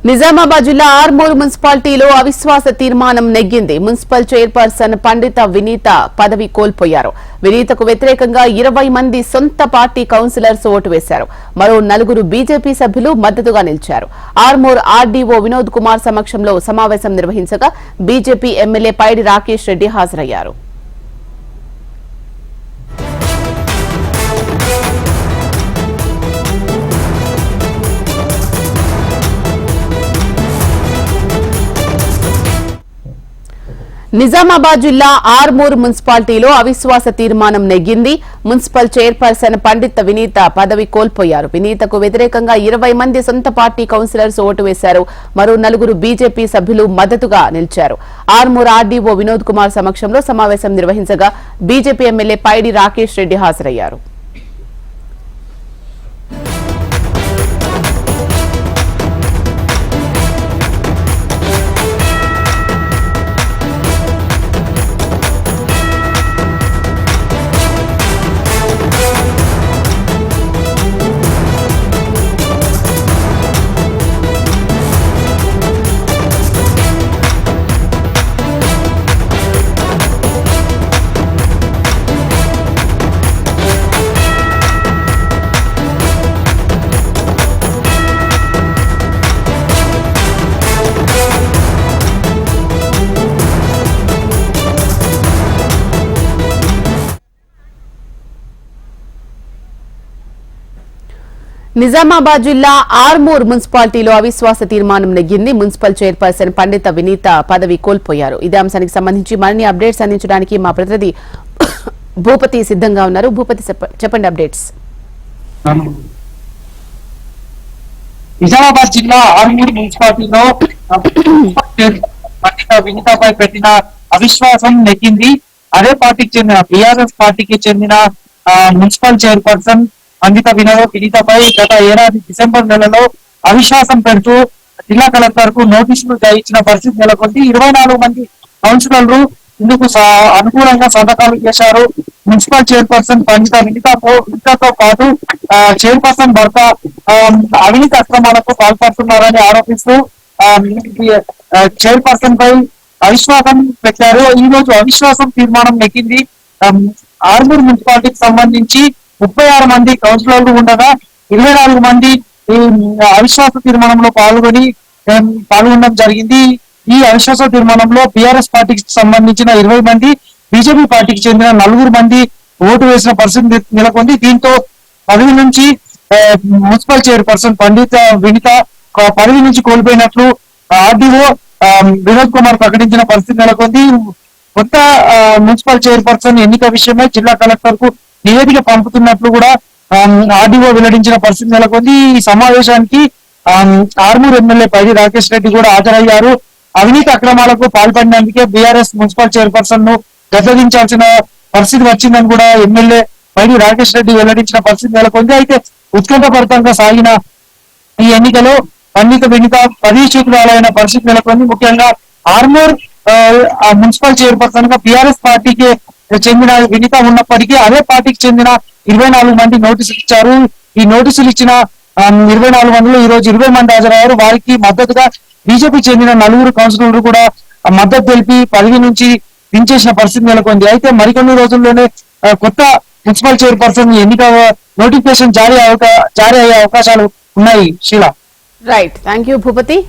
నిజామాబాద్ జిల్లా ఆర్మూర్ మున్సిపాలిటీలో అవిశ్వాస తీర్మానం నెగ్గింది. మున్సిపల్ చైర్పర్సన్ పండిత వినీత పదవి కోల్పోయారు. వినీతకు వ్యతిరేకంగా 20 మంది సొంత పార్టీ కౌన్సిలర్స్ ఓటు వేశారు. మరో 4 బీజేపీ సభ్యులు మద్దతుగా నిలిచారు. ఆర్మూర్ ఆర్డీఓ వినోద్ కుమార్ సమక్షంలో సమావేశం నిర్వహించగా బీజేపీ ఎమ్మెల్యే పైడి రాకేష్ రెడ్డి హాజరయ్యారు. నిజామాబాద్ జిల్లా ఆర్మూర్ మున్సిపాలిటీలో అవిశ్వాస తీర్మానం నెగ్గింది. మున్సిపల్ చైర్పర్సన్ పండిత వినీత పదవి కోల్పోయారు. వినీతకు వ్యతిరేకంగా 20 మంది సొంత పార్టీ కౌన్సిలర్స్ ఓటు వేశారు. మరో 4 బీజేపీ సభ్యులు మద్దతుగా నిలిచారు. ఆర్మూర్ ఆర్డీఓ వినోద్ కుమార్ సమక్షంలో సమావేశం నిర్వహించగా బీజేపీ ఎమ్మెల్యే పైడి రాకేష్ రెడ్డి హాజరయ్యారు. నిజామాబాద్ జిల్లా ఆర్మూర్ మున్సిపాలిటీలో అవిశ్వాస తీర్మానం నెగ్గింది. మున్సిపల్ చైర్పర్సన్ పండిత వినీత పదవి కోల్పోయారు. ఇదే అంశానికి సంబంధించి మరిన్ని అప్డేట్స్ అందించడానికి మా ప్రతినిధి భూపతి సిద్ధంగా ఉన్నారు. భూపతి, చెప్పండి అప్డేట్స్. నిజామాబాద్ జిల్లా ఆర్మూర్ మున్సిపాలిటీలో పండిత వినీతపై పెట్టిన అవిశ్వాసం నెగ్గింది. అదే పార్టీకి చెందిన బీఆర్ఎస్ పార్టీకి చెందిన మున్సిపల్ చైర్పర్సన్ పండిత వినీతపై గత ఏడాది డిసెంబర్ నెలలో అవిశ్వాసం పెడుతూ జిల్లా కలెక్టర్ కు నోటీసులు ఇచ్చిన పరిస్థితి నెలకొంది. 24 మంది కౌన్సిలర్లు ఇందుకు అనుకూలంగా సంతకాలు చేశారు. మున్సిపల్ చైర్పర్సన్ పండిత వినీతతో పాటు చైర్పర్సన్ భర్త అవినీతి అక్రమాలకు పాల్పడుతున్నారని ఆరోపిస్తూ చైర్పర్సన్ పై అవిశ్వాసం పెట్టారు. ఈ రోజు అవిశ్వాసం తీర్మానం నెగ్గింది. ఆర్మూర్ మున్సిపాలిటీకి సంబంధించి 36 మంది కౌన్సిలర్లు ఉండగా 24 మంది ఈ అవిశ్వాస తీర్మానంలో పాల్గొనడం జరిగింది. ఈ అవిశ్వాస తీర్మానంలో బీఆర్ఎస్ పార్టీకి సంబంధించిన 20 మంది, బీజేపీ పార్టీకి చెందిన 4 మంది ఓటు వేసిన పరిస్థితి నెలకొంది. దీంతో పదవి నుంచి మున్సిపల్ చైర్పర్సన్ పండిత వినీత పదవి నుంచి కోల్పోయినట్లు ఆర్డీఓ వినోద్ కుమార్ ప్రకటించిన పరిస్థితి నెలకొంది. కొత్త మున్సిపల్ చైర్పర్సన్ ఎన్నిక విషయమై జిల్లా కలెక్టర్ కు నివేదిక పంపుతున్నట్లు కూడా ఆర్డీఓ వెల్లడించిన పరిస్థితి నెలకొంది. ఈ సమావేశానికి ఆర్మూర్ ఎమ్మెల్యే పైడి రాకేష్ రెడ్డి కూడా హాజరయ్యారు. అవినీతి అక్రమాలకు పాల్పడినందుకే బీఆర్ఎస్ మున్సిపల్ చైర్పర్సన్ ను గద్దెదించాల్సిన పరిస్థితి వచ్చిందని కూడా ఎమ్మెల్యే పైడి రాకేష్ రెడ్డి వెల్లడించిన పరిస్థితి నెలకొంది. అయితే ఉత్కంఠభరితంగా సాగిన ఈ ఎన్నికలో పండిత వినీత 10 సీట్లైన పరిస్థితి నెలకొంది. ముఖ్యంగా ఆర్మూర్ మున్సిపల్ చైర్పర్సన్ గా బీఆర్ఎస్ పార్టీకి చెందిన వినీత ఉన్నప్పటికీ అదే పార్టీకి చెందిన 24 మంది నోటీసులు ఇచ్చారు. ఈ నోటీసులు ఇచ్చిన 24 మందిలో ఈ రోజు 20 మంది హాజరయ్యారు. వారికి మద్దతుగా బీజేపీ చెందిన 4 కౌన్సిలర్లు కూడా మద్దతు తెలిపి పదవి నుంచి దించేసిన పరిస్థితి నెలకొంది. అయితే మరికొన్ని రోజుల్లోనే కొత్త మున్సిపల్ చైర్పర్సన్ ఎన్నిక నోటిఫికేషన్ జారీ అయ్యే అవకాశాలు ఉన్నాయి. Sheela. Right, thank you Bhupathi.